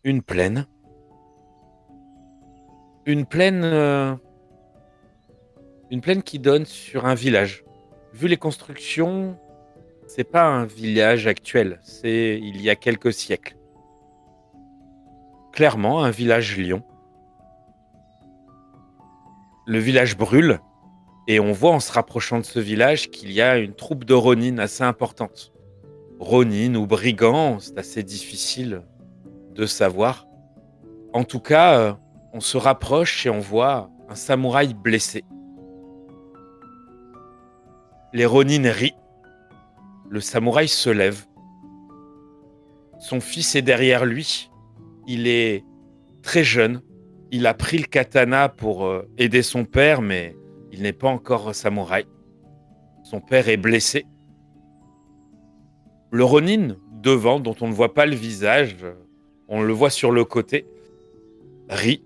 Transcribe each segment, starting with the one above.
Une plaine. Une plaine, une plaine qui donne sur un village. Vu les constructions, c'est pas un village actuel, c'est il y a quelques siècles. Clairement, un village lion. Le village brûle, et on voit en se rapprochant de ce village qu'il y a une troupe de Ronin assez importante. Ronin ou brigands, c'est assez difficile de savoir. En tout cas, on se rapproche et on voit un samouraï blessé. Les Ronin rient. Le samouraï se lève. Son fils est derrière lui. Il est très jeune. Il a pris le katana pour aider son père, mais il n'est pas encore samouraï. Son père est blessé. Le Ronin, devant, dont on ne voit pas le visage, on le voit sur le côté, rit.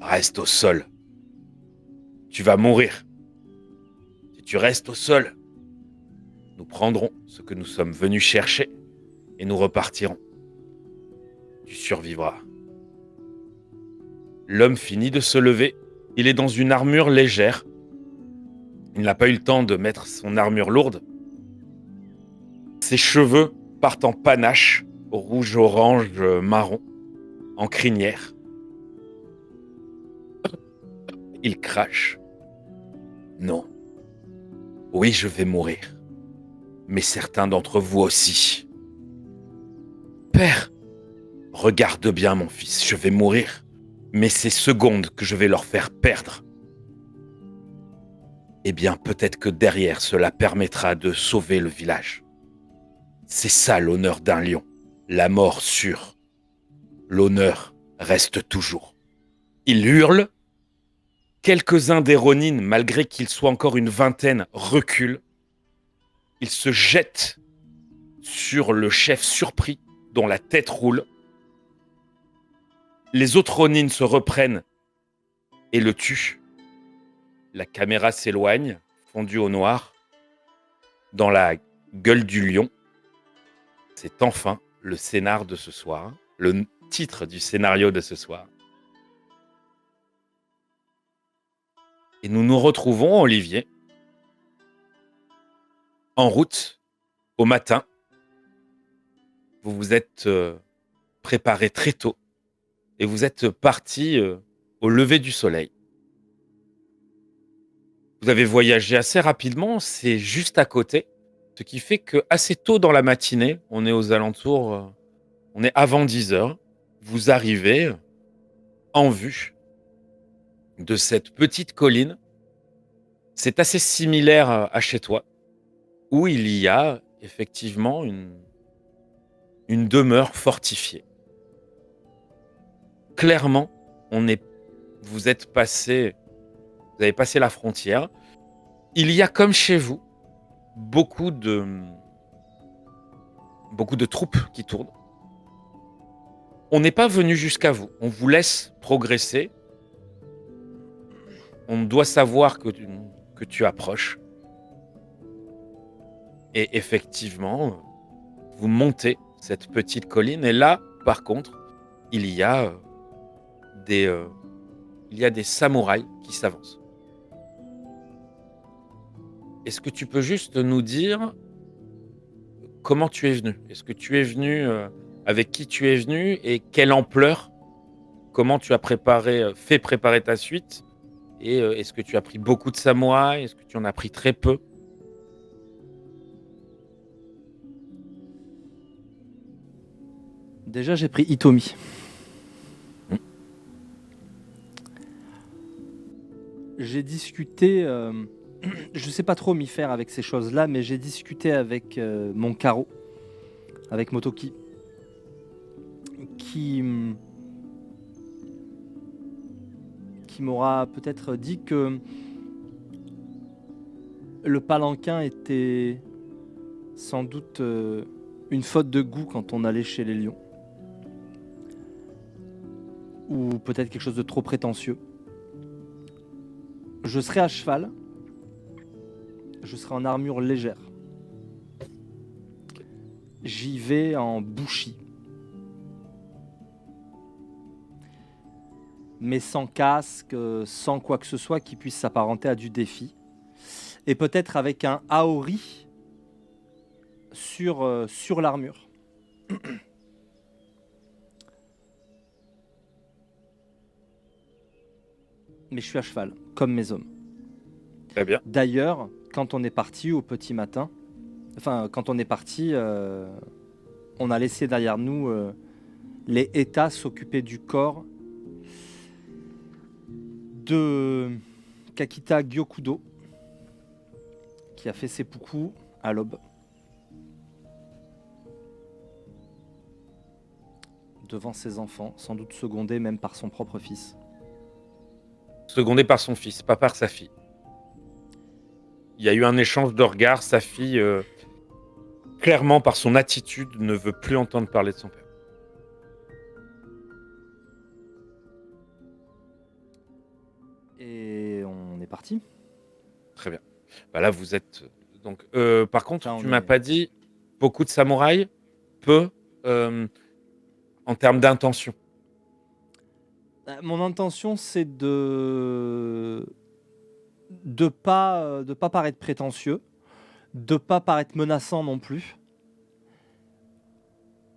Reste au sol. Tu vas mourir. Si tu restes au sol, nous prendrons ce que nous sommes venus chercher et nous repartirons. Tu survivras. L'homme finit de se lever. Il est dans une armure légère. Il n'a pas eu le temps de mettre son armure lourde. Ses cheveux partent en panache, rouge, orange, marron, en crinière. Il crache. Non. Oui, je vais mourir. Mais certains d'entre vous aussi. Père, regarde bien mon fils, je vais mourir. Mais ces secondes que je vais leur faire perdre, eh bien peut-être que derrière cela permettra de sauver le village. C'est ça l'honneur d'un lion. La mort sûre. L'honneur reste toujours. Il hurle. Quelques-uns des Ronin, malgré qu'ils soient encore une vingtaine, reculent. Ils se jettent sur le chef surpris, dont la tête roule. Les autres Ronin se reprennent et le tuent. La caméra s'éloigne, fondue au noir. Dans la gueule du lion, c'est enfin le scénar de ce soir, le titre du scénario de ce soir. Et nous nous retrouvons, Olivier, en route, au matin. Vous vous êtes préparé très tôt et vous êtes parti au lever du soleil. Vous avez voyagé assez rapidement, c'est juste à côté, ce qui fait que assez tôt dans la matinée, on est aux alentours, on est avant 10 heures, vous arrivez en vue de cette petite colline. C'est assez similaire à chez toi, où il y a effectivement une demeure fortifiée. Clairement, on est, vous êtes passé, vous avez passé la frontière. Il y a comme chez vous beaucoup de, beaucoup de troupes qui tournent. On n'est pas venu jusqu'à vous. On vous laisse progresser. On doit savoir que tu approches. Et effectivement, vous montez cette petite colline. Et là, par contre, il y a des, euh, il y a des samouraïs qui s'avancent. Est-ce que tu peux juste nous dire comment tu es venu? Est-ce que tu es venu, avec qui tu es venu et quelle ampleur? Comment tu as fait préparer ta suite? Et est-ce que tu as pris beaucoup de samouraïs? Est-ce que tu en as pris très peu? Déjà, j'ai pris Itomi. Hmm. J'ai discuté, je sais pas trop m'y faire avec ces choses-là, mais j'ai discuté avec mon carreau, avec Motoki, qui, qui m'aura peut-être dit que le palanquin était sans doute une faute de goût quand on allait chez les lions. Ou peut-être quelque chose de trop prétentieux. Je serai à cheval. Je serai en armure légère. J'y vais en bushi. mais sans casque, sans quoi que ce soit qui puisse s'apparenter à du défi. Et peut-être avec un Aori sur l'armure. Mais je suis à cheval, comme mes hommes. Très bien. D'ailleurs, quand on est parti au petit matin, quand on est parti, on a laissé derrière nous les États s'occuper du corps de Kakita Gyokudo, qui a fait seppuku à l'aube. Devant ses enfants, sans doute secondé même par son propre fils. Secondé par son fils, pas par sa fille. Il y a eu un échange de regards. Sa fille, clairement, par son attitude, ne veut plus entendre parler de son père. Et on est parti. Très bien. Bah là, vous êtes... Donc, par contre, Là, tu on m'as est- pas dit beaucoup de samouraïs, peu en termes d'intention. Mon intention, c'est de pas paraître prétentieux, de pas paraître menaçant non plus,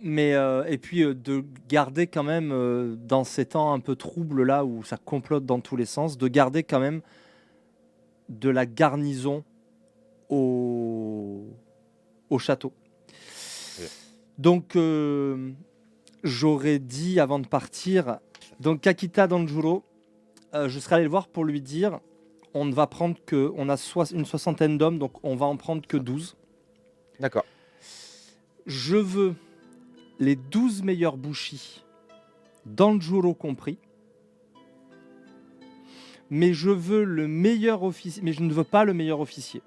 mais et puis de garder quand même dans ces temps un peu troubles là où ça complote dans tous les sens, de garder quand même de la garnison au château. Ouais. Donc j'aurais dit avant de partir, donc Kakita Danjuro, je serais allé le voir pour lui dire, on ne va prendre que, on a une soixantaine d'hommes, donc on va en prendre que 12. D'accord. Je veux les 12 meilleurs bushi, Danjuro compris, mais je veux le meilleur officier, mais je ne veux pas le meilleur officier,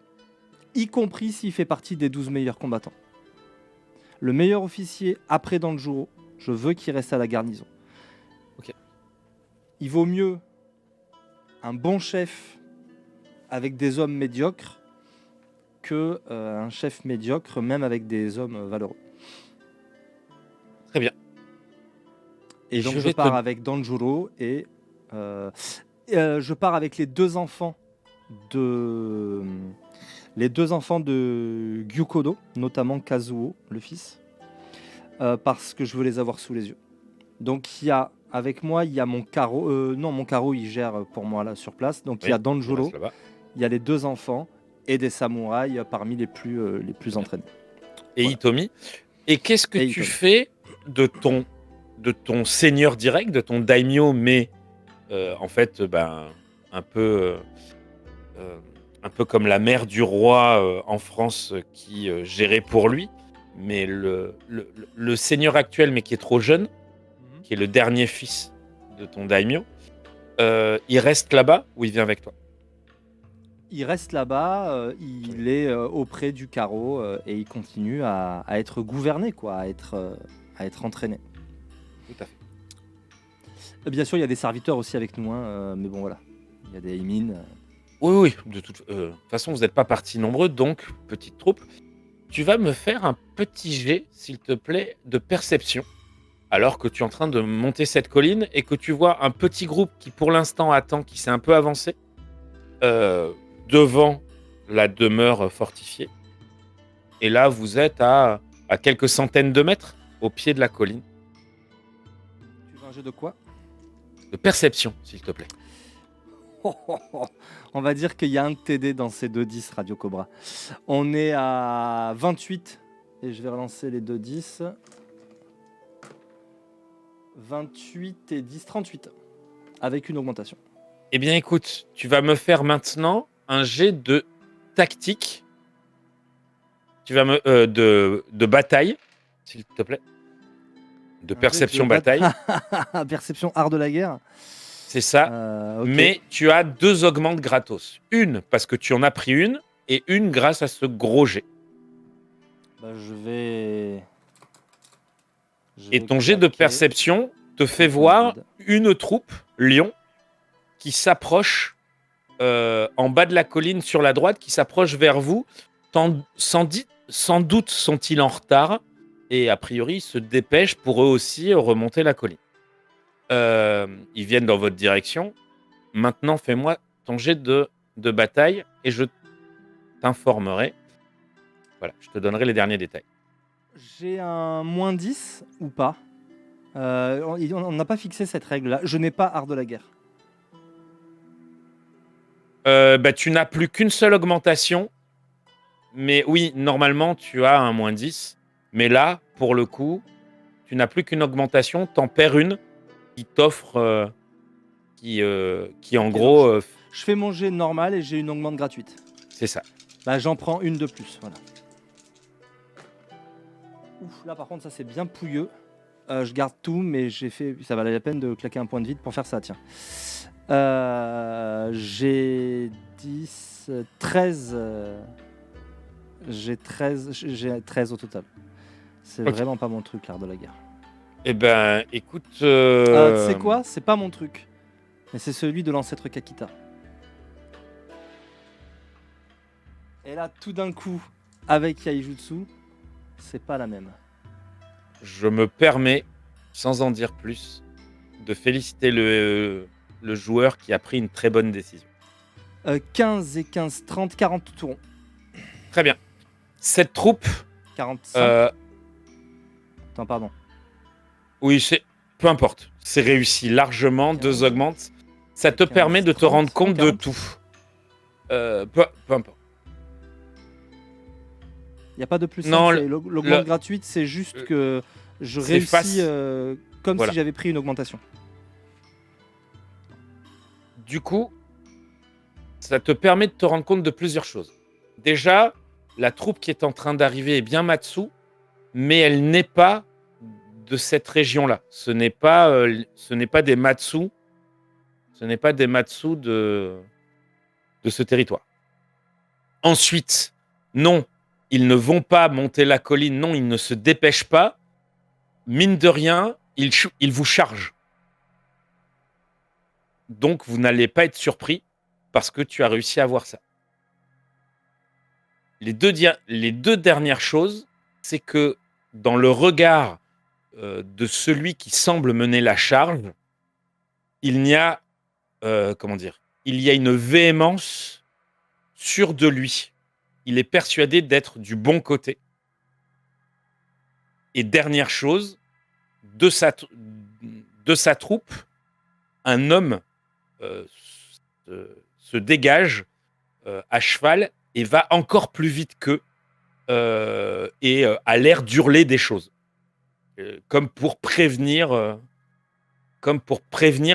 y compris s'il fait partie des 12 meilleurs combattants. Le meilleur officier après Danjuro, je veux qu'il reste à la garnison. Ok. Il vaut mieux un bon chef avec des hommes médiocres que un chef médiocre même avec des hommes valeureux. Très bien. Et Donc, je je vais pars te- avec Danjuro et je pars avec les deux enfants de Gyukodo, notamment Kazuo, le fils, parce que je veux les avoir sous les yeux. Donc il y a avec moi, il y a mon Karo, non mon Karo il gère pour moi là sur place. Donc il y a Oui, il Danjuro, reste là-bas. il y a les deux enfants et des samouraïs parmi les plus entraînés. Et Voilà. Hitomi. Et qu'est-ce que Et tu Hitomi. fais de ton seigneur direct, de ton daimyo, mais en fait, un peu, euh, un peu comme la mère du roi en France qui gérait pour lui, mais le seigneur actuel, mais qui est trop jeune, qui est le dernier fils de ton daimyo, il reste là-bas ou il vient avec toi? Il reste là-bas, il est auprès du carreau et il continue à être gouverné, quoi, à être entraîné. Tout à fait. Bien sûr, il y a des serviteurs aussi avec nous, hein, mais bon voilà, il y a des Imin. Oui, oui, de toute façon, vous n'êtes pas partis nombreux, donc, petite troupe. Tu vas me faire un petit jet, s'il te plaît, de perception, alors que tu es en train de monter cette colline et que tu vois un petit groupe qui, pour l'instant, attend, qui s'est un peu avancé, devant la demeure fortifiée. Et là, vous êtes à quelques centaines de mètres, au pied de la colline. Tu veux un jeu de quoi? De perception, s'il te plaît. On va dire qu'il y a un TD dans ces 2-10 Radio Cobra. On est à 28 et je vais relancer les 2-10. 28 et 10, 38 avec une augmentation. Eh bien, écoute, tu vas me faire maintenant un jet de tactique. Tu vas me de bataille, s'il te plaît. De perception bataille. Perception art de la guerre. C'est ça. Ok. Mais tu as 2 augmentes gratos. Une parce que tu en as pris une et une grâce à ce gros jet. Bah, je vais Et ton jet de claquer. perception te fait Contre voir vide. une troupe, lion, qui s'approche en bas de la colline sur la droite, qui s'approche vers vous. Sans doute sont-ils en retard et a priori ils se dépêchent pour eux aussi remonter la colline. Ils viennent dans votre direction. Maintenant, fais-moi ton jet de bataille et je t'informerai. Voilà, je te donnerai les derniers détails. J'ai un moins 10 ou pas? On n'a pas fixé cette règle-là. Je n'ai pas art de la guerre. Tu n'as plus qu'une seule augmentation. Mais oui, normalement, tu as un moins 10. Mais là, pour le coup, tu n'as plus qu'une augmentation. T'en perds une qui t'offre... qui en Ok, gros... je fais mon jet normal et j'ai une augmente gratuite. c'est ça. Bah, j'en prends une de plus. Voilà. Ouf, là par contre, ça c'est bien pouilleux. Je garde tout, mais ça valait la peine de claquer un point de vide pour faire ça, tiens. J'ai 10, 13. J'ai 13 au total. C'est Ok. vraiment pas mon truc, l'art de la guerre. Eh ben, écoute... Tu sais quoi? C'est pas mon truc. Mais c'est celui de l'ancêtre Kakita. Et là, tout d'un coup, avec Yaijutsu, c'est pas la même. Je me permets, sans en dire plus, de féliciter le joueur qui a pris une très bonne décision. 15 et 15, 30, 40 tours. Très bien. Cette troupe... 45. Attends, pardon. Oui, peu importe. C'est réussi largement, 15, 2 augmentes. Ça te 15, permet de te 30, rendre compte de 40. tout. Peu importe. Il n'y a pas de plus Non, simple. L'augmente gratuite, c'est juste que je c'est réussis comme Voilà. si j'avais pris une augmentation. Du coup, ça te permet de te rendre compte de plusieurs choses. Déjà, la troupe qui est en train d'arriver est bien Matsu, mais elle n'est pas de cette région-là. Ce n'est pas des Matsu. Ce n'est pas des Matsu de ce territoire. Ensuite, non, ils ne vont pas monter la colline. Non, ils ne se dépêchent pas. Mine de rien, ils vous chargent. Donc, vous n'allez pas être surpris parce que tu as réussi à voir ça. Les deux dernières choses, c'est que dans le regard de celui qui semble mener la charge, il y a il y a une véhémence sûre de lui. Il est persuadé d'être du bon côté. Et dernière chose, de sa troupe, un homme se dégage à cheval et va encore plus vite qu'eux et a l'air d'hurler des choses. Comme pour prévenir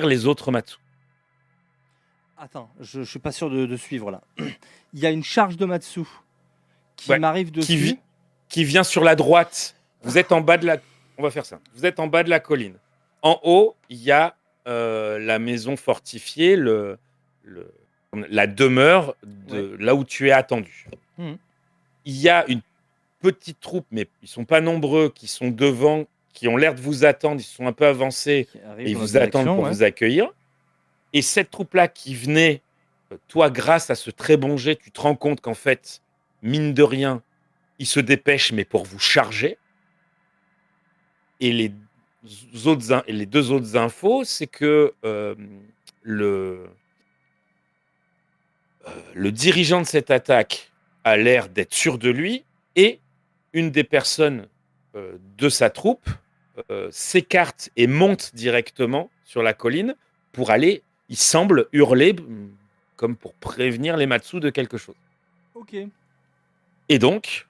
les autres Matsu. Attends, je suis pas sûr de suivre là. Il y a une charge de Matsu qui m'arrive dessus. Qui vient sur la droite. Vous êtes en bas de la... On va faire ça. Vous êtes en bas de la colline. En haut, il y a la maison fortifiée, la demeure de là où tu es attendu. Il y a une petite troupe, mais ils sont pas nombreux, qui sont devant, qui ont l'air de vous attendre. Ils sont un peu avancés et ils vous attendent pour vous accueillir. Et cette troupe-là qui venait, toi, grâce à ce très bon jet, tu te rends compte qu'en fait, mine de rien, ils se dépêchent, mais pour vous charger. Et les deux autres infos, c'est que le dirigeant de cette attaque a l'air d'être sûr de lui et une des personnes de sa troupe s'écarte et monte directement sur la colline pour aller, il semble, hurler comme pour prévenir les Matsu de quelque chose. Ok. Et donc,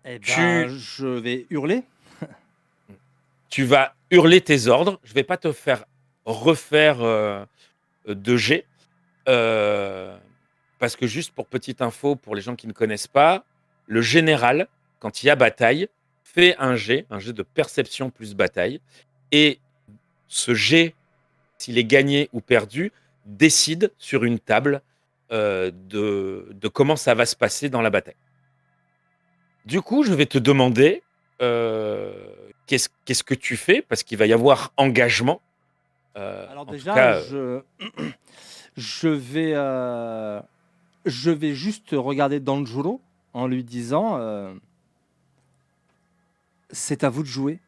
je vais hurler. Tu vas hurler tes ordres. Je ne vais pas te faire refaire de jet. Parce que juste pour petite info, pour les gens qui ne connaissent pas, le général, quand il y a bataille, fait un jet de perception plus bataille. Et ce jet, s'il est gagné ou perdu, décide sur une table de comment ça va se passer dans la bataille. Du coup, je vais te demander qu'est-ce que tu fais, parce qu'il va y avoir engagement. Alors déjà, je vais juste regarder Danjuro en lui disant c'est à vous de jouer.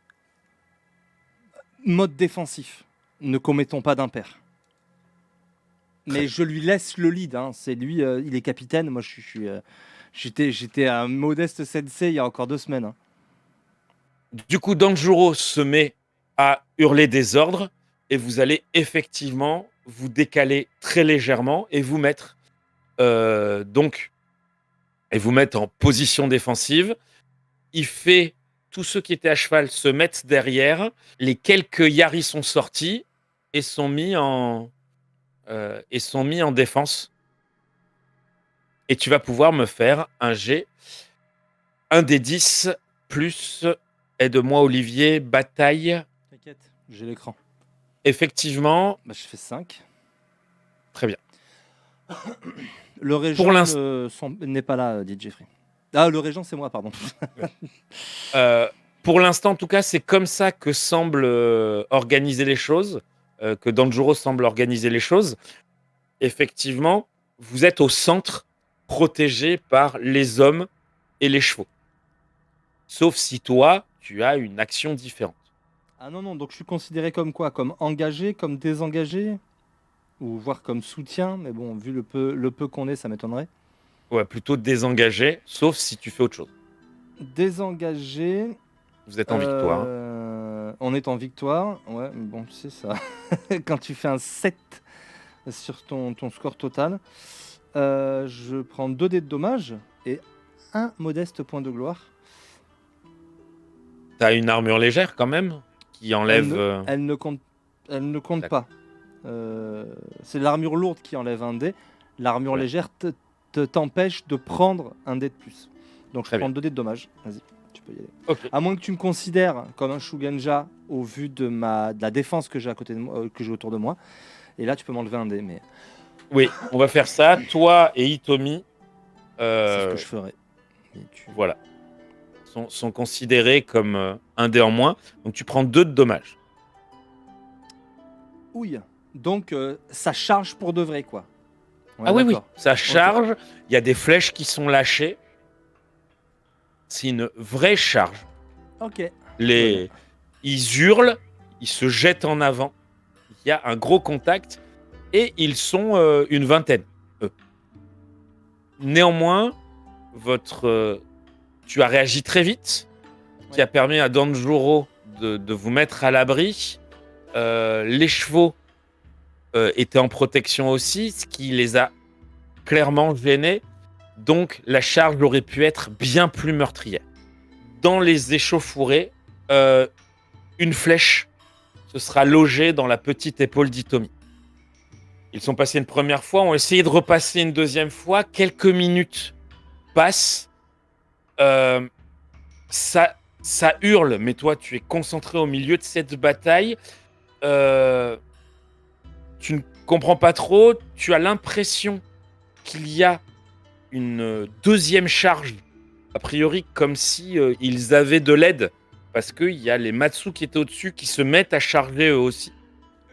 Mode défensif. Ne commettons pas d'impair. Mais je lui laisse le lead. Hein. C'est lui, il est capitaine. Moi, j'étais un modeste sensei il y a encore 2 semaines. Hein. Du coup, Danjuro se met à hurler des ordres et vous allez effectivement vous décaler très légèrement et vous mettre et vous mettre en position défensive. Il fait tous ceux qui étaient à cheval se mettent derrière. Les quelques Yari sont sortis et sont mis en défense. Et tu vas pouvoir me faire un G. Un des 10 plus, aide-moi Olivier, bataille. T'inquiète, j'ai l'écran. Effectivement. Bah, je fais 5. Très bien. Le régent n'est pas là, dit Jeffrey. Ah, le régent, c'est moi, pardon. Pour l'instant, en tout cas, c'est comme ça que semble organiser les choses, que Danjuro semble organiser les choses. Effectivement, vous êtes au centre, protégé par les hommes et les chevaux. Sauf si toi, tu as une action différente. Ah non, donc je suis considéré comme quoi? Comme engagé, comme désengagé? Ou voire comme soutien? Mais bon, vu le peu qu'on est, ça m'étonnerait. Ouais, plutôt désengagé, sauf si tu fais autre chose. Désengagé. Vous êtes en victoire. On est en victoire. Ouais, bon, tu sais ça. Quand tu fais un 7 sur ton score total, je prends 2 dés de dommages et un modeste point de gloire. T'as une armure légère quand même qui enlève. Elle ne compte pas. C'est l'armure lourde qui enlève un dé. L'armure légère t'empêche de prendre un dé de plus. Donc je prends 2 dés de dommages. Vas-y, tu peux y aller. Okay. À moins que tu me considères comme un Shugenja au vu de la défense que j'ai à côté de moi, que j'ai autour de moi. Et là, tu peux m'enlever un dé. Mais oui, on va faire ça. Toi et Hitomi. C'est ce que je ferais. Voilà. Sont considérés comme un dé en moins. Donc tu prends 2 de dommages. Oui. Donc ça charge pour de vrai, quoi. Ah oui, ça charge. Il y a des flèches qui sont lâchées. C'est une vraie charge. Ok. Ils hurlent, ils se jettent en avant. Il y a un gros contact et ils sont une vingtaine. Néanmoins, tu as réagi très vite, qui a permis à Danjuro de vous mettre à l'abri. Les chevaux étaient en protection aussi, ce qui les a clairement gênés. Donc la charge aurait pu être bien plus meurtrière. Dans les échauffourées, une flèche se sera logée dans la petite épaule d'Hitomi. Ils sont passés une première fois, ont essayé de repasser une deuxième fois. Quelques minutes passent. Ça hurle, mais toi, tu es concentré au milieu de cette bataille. Tu ne comprends pas trop. Tu as l'impression qu'il y a une deuxième charge, a priori comme si ils avaient de l'aide, parce qu'il y a les Matsu qui étaient au-dessus qui se mettent à charger eux aussi.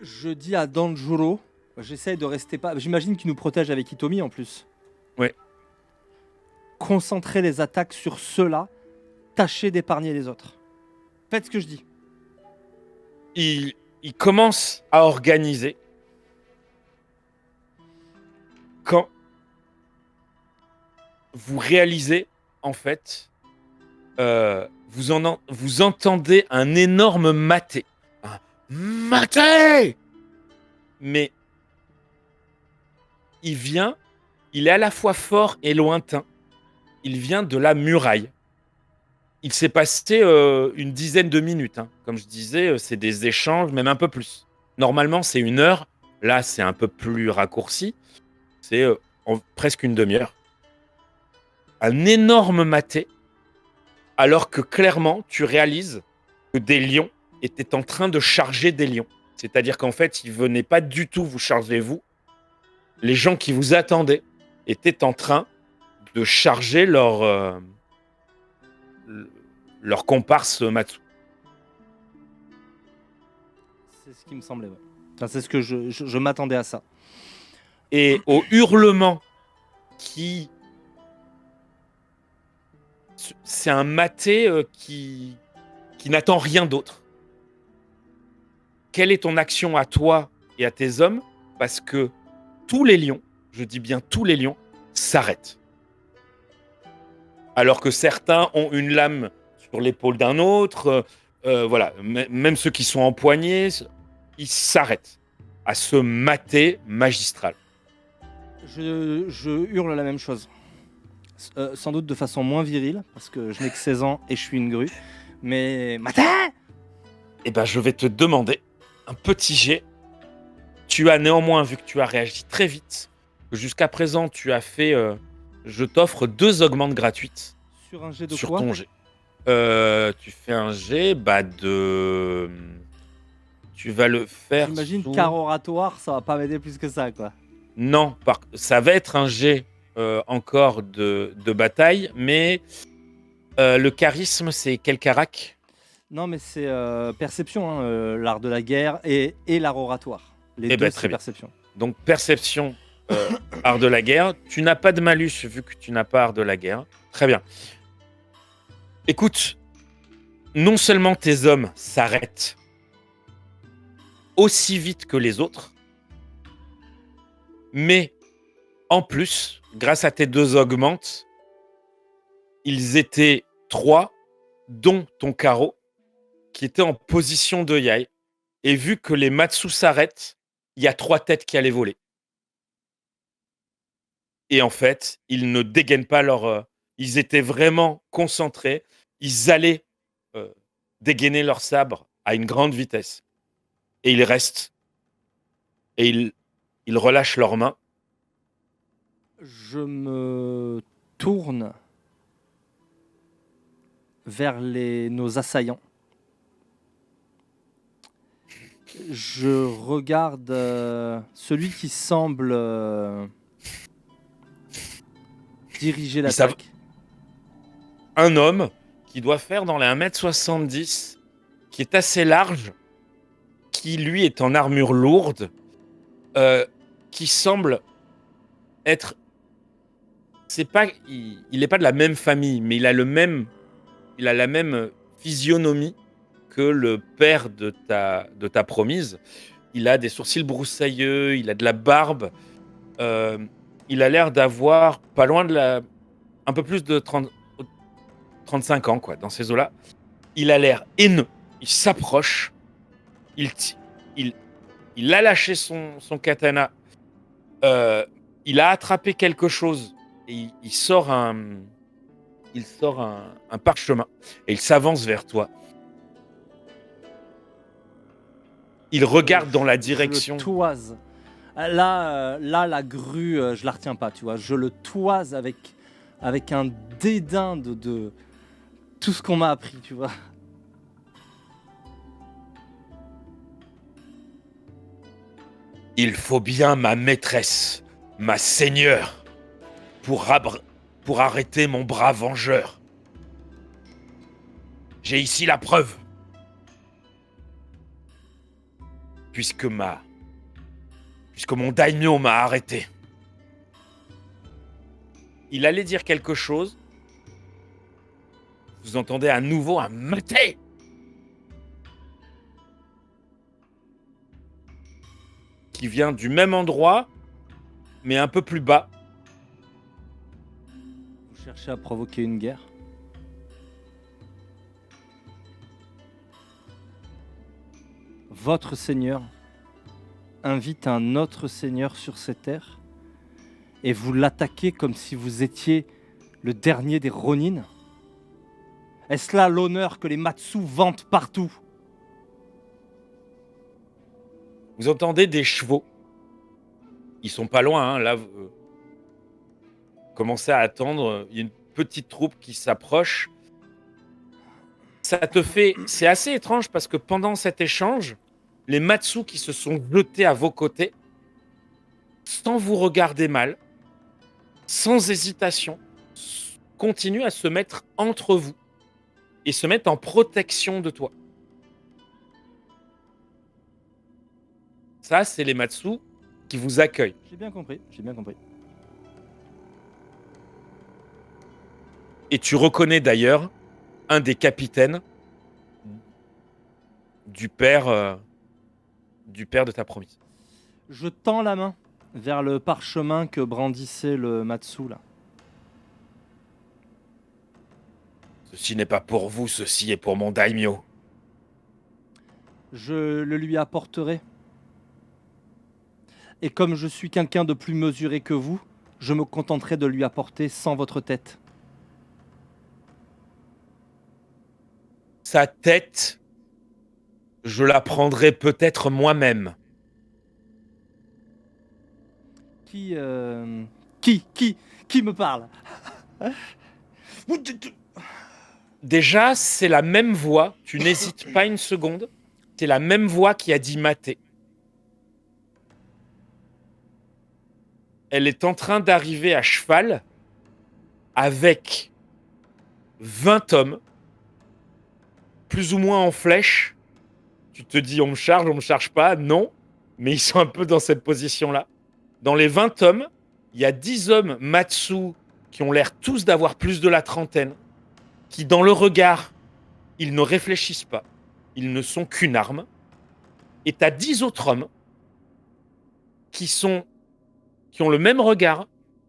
Je dis à Danjuro, j'essaye de rester pas. J'imagine qu'il nous protège avec Hitomi en plus. Ouais. Concentrer les attaques sur ceux-là, tâchez d'épargner les autres. Faites ce que je dis. Il commence à organiser. Quand vous réalisez, en fait, vous entendez un énorme maté. Un maté! Mais il est à la fois fort et lointain. Il vient de la muraille. Il s'est passé une dizaine de minutes. Hein. Comme je disais, c'est des échanges, même un peu plus. Normalement, c'est 1 heure. Là, c'est un peu plus raccourci. C'est presque une demi-heure. Un énorme maté, alors que clairement, tu réalises que des lions étaient en train de charger des lions. C'est-à-dire qu'en fait, ils ne venaient pas du tout vous charger, vous. Les gens qui vous attendaient étaient en train de charger leur comparse Matsu. C'est ce qui me semblait, ouais. Enfin, c'est ce que je m'attendais à ça. Et au hurlement c'est un maté qui n'attend rien d'autre. quelle est ton action à toi et à tes hommes, parce que tous les lions, je dis bien tous les lions, s'arrêtent. Alors que certains ont une lame sur l'épaule d'un autre, voilà, même ceux qui sont empoignés, ils s'arrêtent à se mater magistral. Je hurle la même chose. Sans doute de façon moins virile, parce que je n'ai que 16 ans et je suis une grue. Mais matin. Eh ben, je vais te demander un petit jet. Tu as néanmoins, vu que tu as réagi très vite, que jusqu'à présent tu as fait, je t'offre 2 augmentes gratuites Sur un jet de sur quoi? ton jet. Tu fais un jet, de... Tu vas le faire J'imagine sous... qu'art oratoire, ça va pas m'aider plus que ça, quoi. Non, ça va être un jet encore de bataille, mais le charisme, c'est quel carac? Non, mais c'est perception, hein, l'art de la guerre et l'art oratoire. Les Eh deux, ben, très c'est bien. perception. Donc, perception, art de la guerre. Tu n'as pas de malus vu que tu n'as pas art de la guerre. Très bien. Écoute, non seulement tes hommes s'arrêtent aussi vite que les autres, mais en plus, grâce à tes 2 augmentes, ils étaient 3, dont ton carreau, qui était en position de yai. Et vu que les Matsu s'arrêtent, il y a 3 têtes qui allaient voler. Et en fait, ils ne dégainent pas leur... ils étaient vraiment concentrés. Ils allaient euh, dégainer leur sabre à une grande vitesse. Et ils restent. Et ils relâchent leurs mains. Je me tourne vers nos assaillants. Je regarde celui qui semble diriger Ils savent l'attaque. un homme qui doit faire dans les 1m70, qui est assez large, qui lui est en armure lourde, qui semble être... C'est pas, il est pas de la même famille, mais il a la même physionomie que le père de ta promise. Il a des sourcils broussailleux, il a de la barbe, il a l'air d'avoir pas loin un peu plus de 35 ans, quoi, dans ces eaux-là. Il a l'air haineux, il s'approche, il, il, il a lâché son katana, il a attrapé quelque chose et il sort un parchemin et il s'avance vers toi. Il regarde dans la direction. Je le toise. Là, la grue, je la retiens pas, tu vois. Je le toise avec un dédain de tout ce qu'on m'a appris, tu vois. Il faut bien ma maîtresse, ma seigneur, pour arrêter mon bras vengeur. J'ai ici la preuve. Puisque mon daimyo m'a arrêté. Il allait dire quelque chose. Vous entendez à nouveau un maté qui vient du même endroit, mais un peu plus bas. Vous cherchez à provoquer une guerre? Votre seigneur invite un autre seigneur sur ces terres et vous l'attaquez comme si vous étiez le dernier des Ronin? Est-ce là l'honneur que les Matsu vantent partout? Vous entendez des chevaux. Ils sont pas loin, hein, là. Commencez à attendre. Il y a une petite troupe qui s'approche. C'est assez étrange parce que pendant cet échange, les Matsu qui se sont jetés à vos côtés, sans vous regarder mal, sans hésitation, continuent à se mettre entre vous et se mettent en protection de toi. Ça, c'est les Matsu qui vous accueillent. J'ai bien compris, j'ai bien compris. Et tu reconnais d'ailleurs un des capitaines du père du père de ta promise. Je tends la main vers le parchemin que brandissait le Matsu là. Ceci n'est pas pour vous, ceci est pour mon daimyo. Je le lui apporterai. Et comme je suis quelqu'un de plus mesuré que vous, je me contenterai de lui apporter sans votre tête. Sa tête, je la prendrai peut-être moi-même. Qui, qui me parle? Déjà, c'est la même voix, tu n'hésites pas une seconde, c'est la même voix qui a dit mater. Elle est en train d'arriver à cheval avec 20 hommes, plus ou moins en flèche. Tu te dis, on me charge pas, non, mais ils sont un peu dans cette position-là. Dans les 20 hommes, il y a 10 hommes Matsu qui ont l'air tous d'avoir plus de la trentaine, qui dans le regard, ils ne réfléchissent pas, ils ne sont qu'une arme. Et tu as 10 autres hommes qui ont le même regard,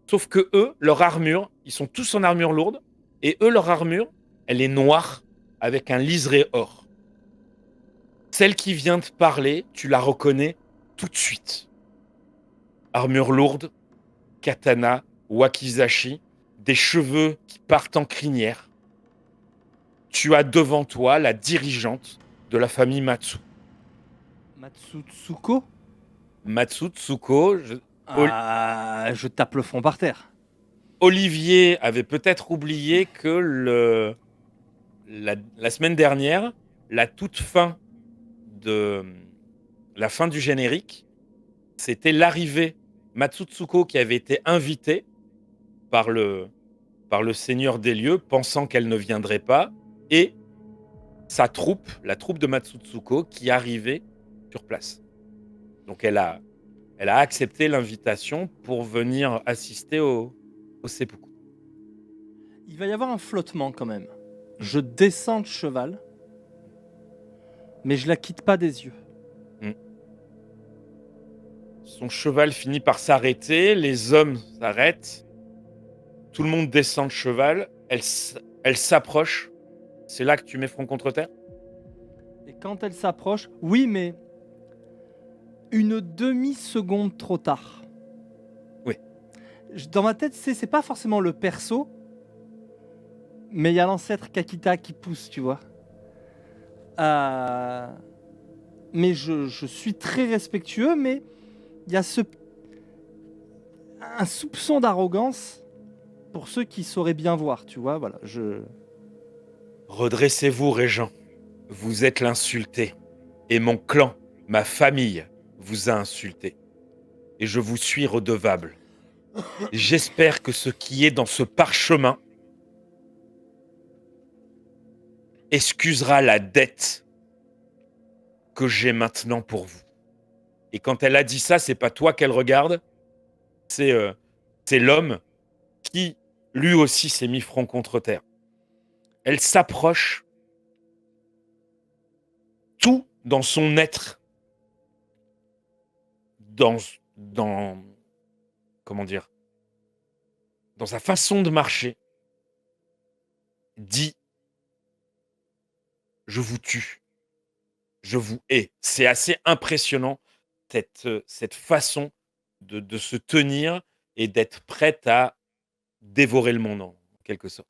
sauf que eux, leur armure, ils sont tous en armure lourde, et eux, leur armure, elle est noire avec un liseré or. Celle qui vient te parler, tu la reconnais tout de suite. Armure lourde, katana, wakizashi, des cheveux qui partent en crinière. Tu as devant toi la dirigeante de la famille Matsu. Matsutsuko? Matsu Tsuko, Je tape le fond par terre. Olivier avait peut-être oublié que la semaine dernière, la toute fin de la fin du générique, c'était l'arrivée Matsutsuko qui avait été invitée par le seigneur des lieux, pensant qu'elle ne viendrait pas, et sa troupe, la troupe de Matsutsuko, qui arrivait sur place. Donc elle a accepté l'invitation pour venir assister au seppuku. Il va y avoir un flottement quand même. Je descends de cheval, mais je la quitte pas des yeux. Son cheval finit par s'arrêter, les hommes s'arrêtent, tout le monde descend de cheval, elle s'approche. C'est là que tu mets front contre terre? Et quand elle s'approche, oui, mais une demi-seconde trop tard. Oui. Dans ma tête, c'est pas forcément le perso, mais il y a l'ancêtre Kakita qui pousse, tu vois. Mais je suis très respectueux, mais il y a un soupçon d'arrogance pour ceux qui sauraient bien voir, tu vois. Voilà, Redressez-vous, Régent. Vous êtes l'insulté. Et mon clan, ma famille, vous a insulté. Et je vous suis redevable. J'espère que ce qui est dans ce parchemin excusera la dette que j'ai maintenant pour vous. Et quand elle a dit ça, c'est pas toi qu'elle regarde, c'est l'homme qui, lui aussi, s'est mis front contre terre. Elle s'approche, tout dans son être, dans comment dire, dans sa façon de marcher, dit: je vous tue, je vous hais. C'est assez impressionnant cette façon de se tenir et d'être prête à dévorer le monde en quelque sorte.